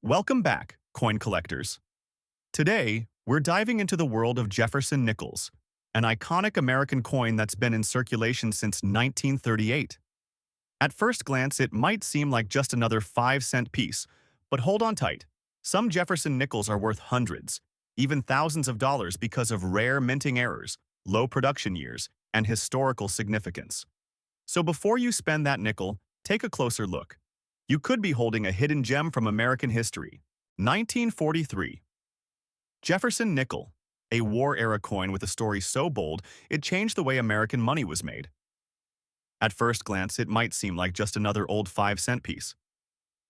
Welcome back, coin collectors. Today, we're diving into the world of Jefferson nickels, an iconic American coin that's been in circulation since 1938. At first glance, it might seem like just another 5-cent piece, but hold on tight. Some Jefferson nickels are worth hundreds, even thousands of dollars because of rare minting errors, low production years, and historical significance. So before you spend that nickel, take a closer look. You could be holding a hidden gem from American history. 1943. Jefferson Nickel, a war-era coin with a story so bold it changed the way American money was made. At first glance, it might seem like just another old 5-cent piece.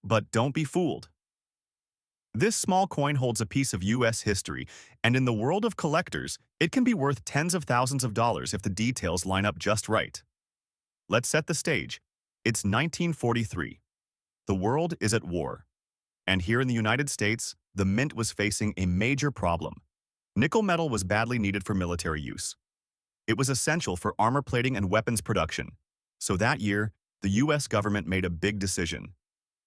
But don't be fooled. This small coin holds a piece of U.S. history, and in the world of collectors, it can be worth tens of thousands of dollars if the details line up just right. Let's set the stage. It's 1943. The world is at war. And here in the United States, the mint was facing a major problem. Nickel metal was badly needed for military use. It was essential for armor plating and weapons production. So that year, the U.S. government made a big decision.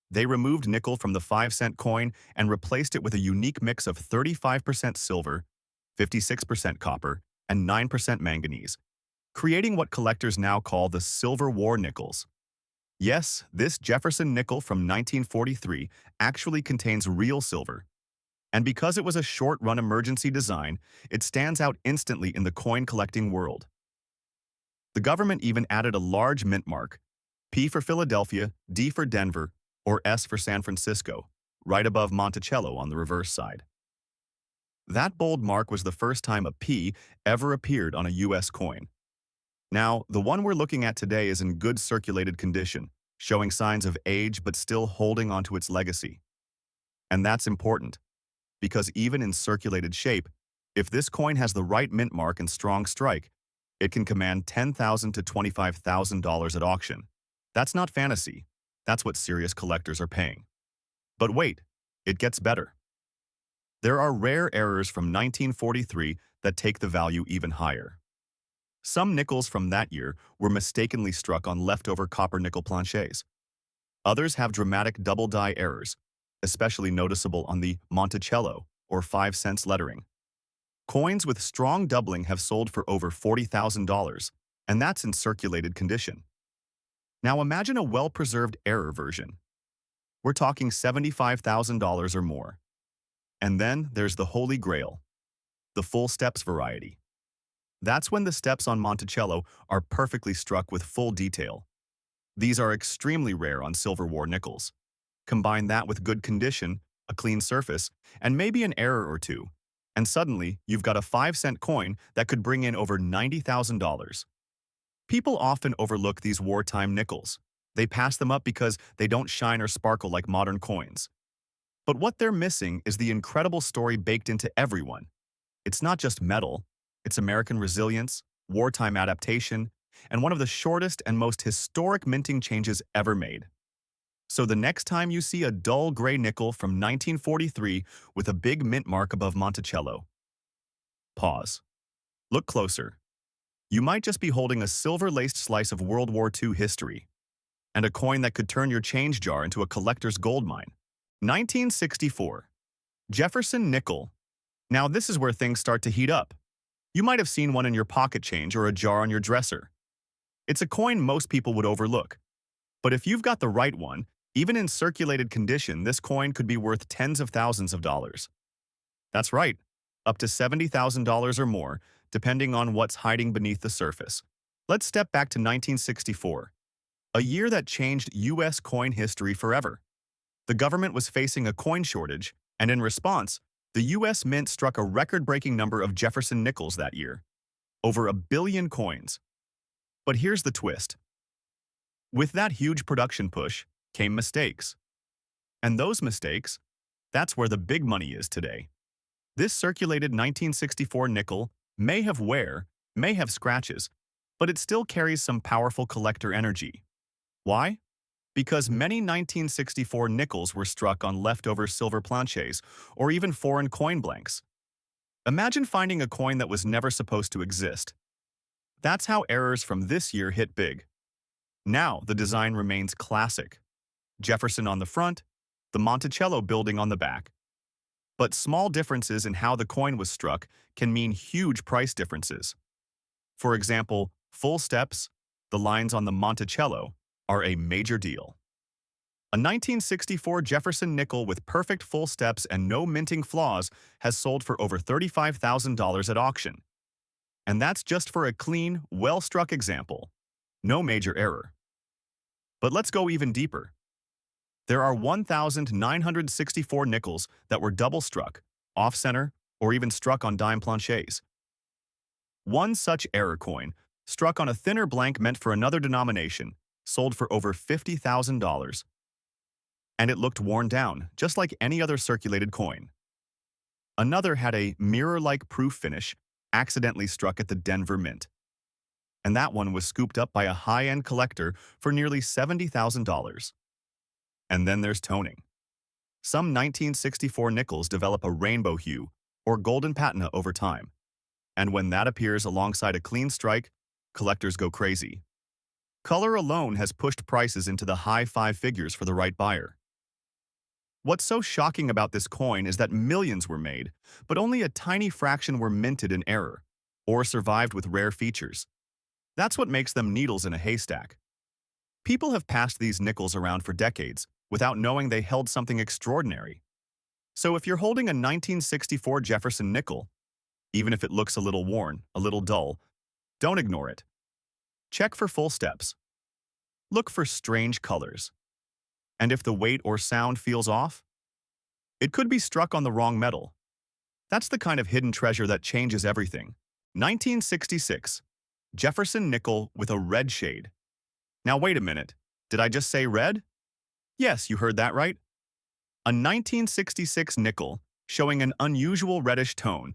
They removed nickel from the 5-cent coin and replaced it with a unique mix of 35% silver, 56% copper, and 9% manganese, creating what collectors now call the Silver War nickels. Yes, this Jefferson nickel from 1943 actually contains real silver. And because it was a short-run emergency design, it stands out instantly in the coin collecting world. The government even added a large mint mark, P for Philadelphia, D for Denver, or S for San Francisco, right above Monticello on the reverse side. That bold mark was the first time a P ever appeared on a U.S. coin. Now, the one we're looking at today is in good circulated condition, showing signs of age but still holding onto its legacy. And that's important, because even in circulated shape, if this coin has the right mint mark and strong strike, it can command $10,000 to $25,000 at auction. That's not fantasy. That's what serious collectors are paying. But wait, it gets better. There are rare errors from 1943 that take the value even higher. Some nickels from that year were mistakenly struck on leftover copper-nickel planchets. Others have dramatic double-die errors, especially noticeable on the Monticello or 5 cents lettering. Coins with strong doubling have sold for over $40,000, and that's in circulated condition. Now imagine a well-preserved error version. We're talking $75,000 or more. And then there's the Holy Grail, the full steps variety. That's when the steps on Monticello are perfectly struck with full detail. These are extremely rare on Silver War nickels. Combine that with good condition, a clean surface, and maybe an error or two, and suddenly you've got a 5-cent coin that could bring in over $90,000. People often overlook these wartime nickels. They pass them up because they don't shine or sparkle like modern coins. But what they're missing is the incredible story baked into every one. It's not just metal. It's American resilience, wartime adaptation, and one of the shortest and most historic minting changes ever made. So the next time you see a dull gray nickel from 1943 with a big mint mark above Monticello, pause. Look closer. You might just be holding a silver-laced slice of World War II history, and a coin that could turn your change jar into a collector's gold mine. 1964. Jefferson Nickel. Now this is where things start to heat up. You might have seen one in your pocket change or a jar on your dresser. It's a coin most people would overlook. But if you've got the right one, even in circulated condition, this coin could be worth tens of thousands of dollars. That's right, up to $70,000 or more, depending on what's hiding beneath the surface. Let's step back to 1964, a year that changed U.S. coin history forever. The government was facing a coin shortage, and in response, the U.S. Mint struck a record-breaking number of Jefferson nickels that year, over 1 billion coins. But here's the twist. With that huge production push came mistakes. And those mistakes, that's where the big money is today. This circulated 1964 nickel may have wear, may have scratches, but it still carries some powerful collector energy. Why? Because many 1964 nickels were struck on leftover silver planchets or even foreign coin blanks. Imagine finding a coin that was never supposed to exist. That's how errors from this year hit big. Now the design remains classic. Jefferson on the front, the Monticello building on the back. But small differences in how the coin was struck can mean huge price differences. For example, full steps, the lines on the Monticello, are a major deal. A 1964 Jefferson nickel with perfect full steps and no minting flaws has sold for over $35,000 at auction. And that's just for a clean, well-struck example. No major error. But let's go even deeper. There are 1,964 nickels that were double-struck, off-center, or even struck on dime planchets. One such error coin, struck on a thinner blank meant for another denomination, sold for over $50,000. And it looked worn down, just like any other circulated coin. Another had a mirror-like proof finish, accidentally struck at the Denver Mint. And that one was scooped up by a high-end collector for nearly $70,000. And then there's toning. Some 1964 nickels develop a rainbow hue, or golden patina over time. And when that appears alongside a clean strike, collectors go crazy. Color alone has pushed prices into the high five figures for the right buyer. What's so shocking about this coin is that millions were made, but only a tiny fraction were minted in error, or survived with rare features. That's what makes them needles in a haystack. People have passed these nickels around for decades without knowing they held something extraordinary. So if you're holding a 1964 Jefferson nickel, even if it looks a little worn, a little dull, don't ignore it. Check for full steps. Look for strange colors. And if the weight or sound feels off, it could be struck on the wrong metal. That's the kind of hidden treasure that changes everything. 1966. Jefferson nickel with a red shade. Now wait a minute, did I just say red? Yes, you heard that right. A 1966 nickel showing an unusual reddish tone.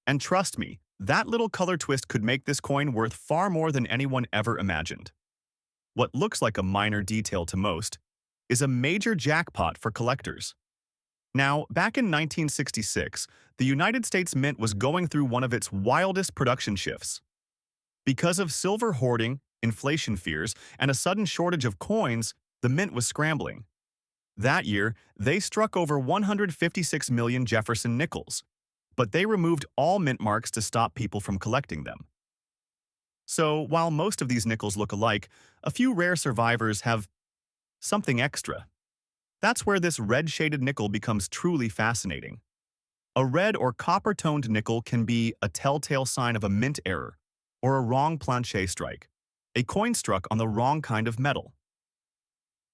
And trust me, that little color twist could make this coin worth far more than anyone ever imagined. What looks like a minor detail to most is a major jackpot for collectors. Now, back in 1966, the United States Mint was going through one of its wildest production shifts. Because of silver hoarding, inflation fears, and a sudden shortage of coins, the Mint was scrambling. That year, they struck over 156 million Jefferson nickels, but they removed all mint marks to stop people from collecting them. So, while most of these nickels look alike, a few rare survivors have something extra. That's where this red-shaded nickel becomes truly fascinating. A red or copper-toned nickel can be a telltale sign of a mint error or a wrong planchet strike, a coin struck on the wrong kind of metal.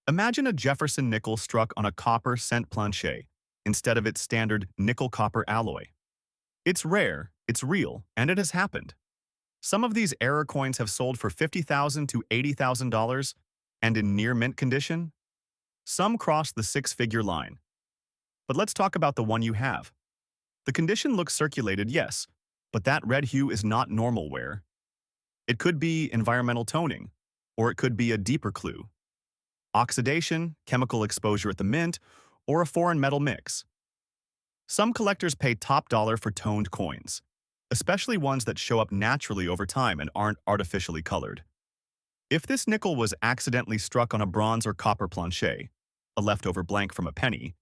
Imagine a Jefferson nickel struck on a copper cent planchet instead of its standard nickel-copper alloy. It's rare, it's real, and it has happened. Some of these error coins have sold for $50,000 to $80,000, and in near-mint condition, some cross the six-figure line. But let's talk about the one you have. The condition looks circulated, yes, but that red hue is not normal wear. It could be environmental toning, or it could be a deeper clue. Oxidation, chemical exposure at the mint, or a foreign metal mix. Some collectors pay top dollar for toned coins, especially ones that show up naturally over time and aren't artificially colored. If this nickel was accidentally struck on a bronze or copper planchet, a leftover blank from a penny,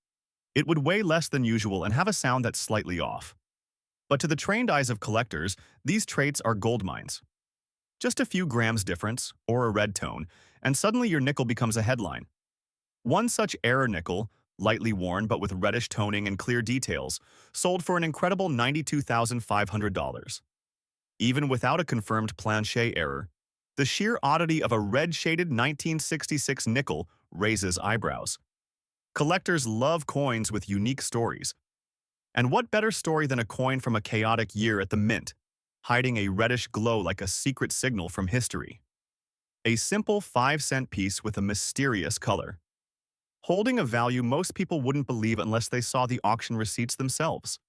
it would weigh less than usual and have a sound that's slightly off. But to the trained eyes of collectors, these traits are gold mines. Just a few grams difference, or a red tone, and suddenly your nickel becomes a headline. One such error nickel, lightly worn but with reddish toning and clear details, sold for an incredible $92,500. Even without a confirmed planchet error, the sheer oddity of a red-shaded 1966 nickel raises eyebrows. Collectors love coins with unique stories. And what better story than a coin from a chaotic year at the Mint, hiding a reddish glow like a secret signal from history? A simple 5-cent piece with a mysterious color, holding a value most people wouldn't believe unless they saw the auction receipts themselves.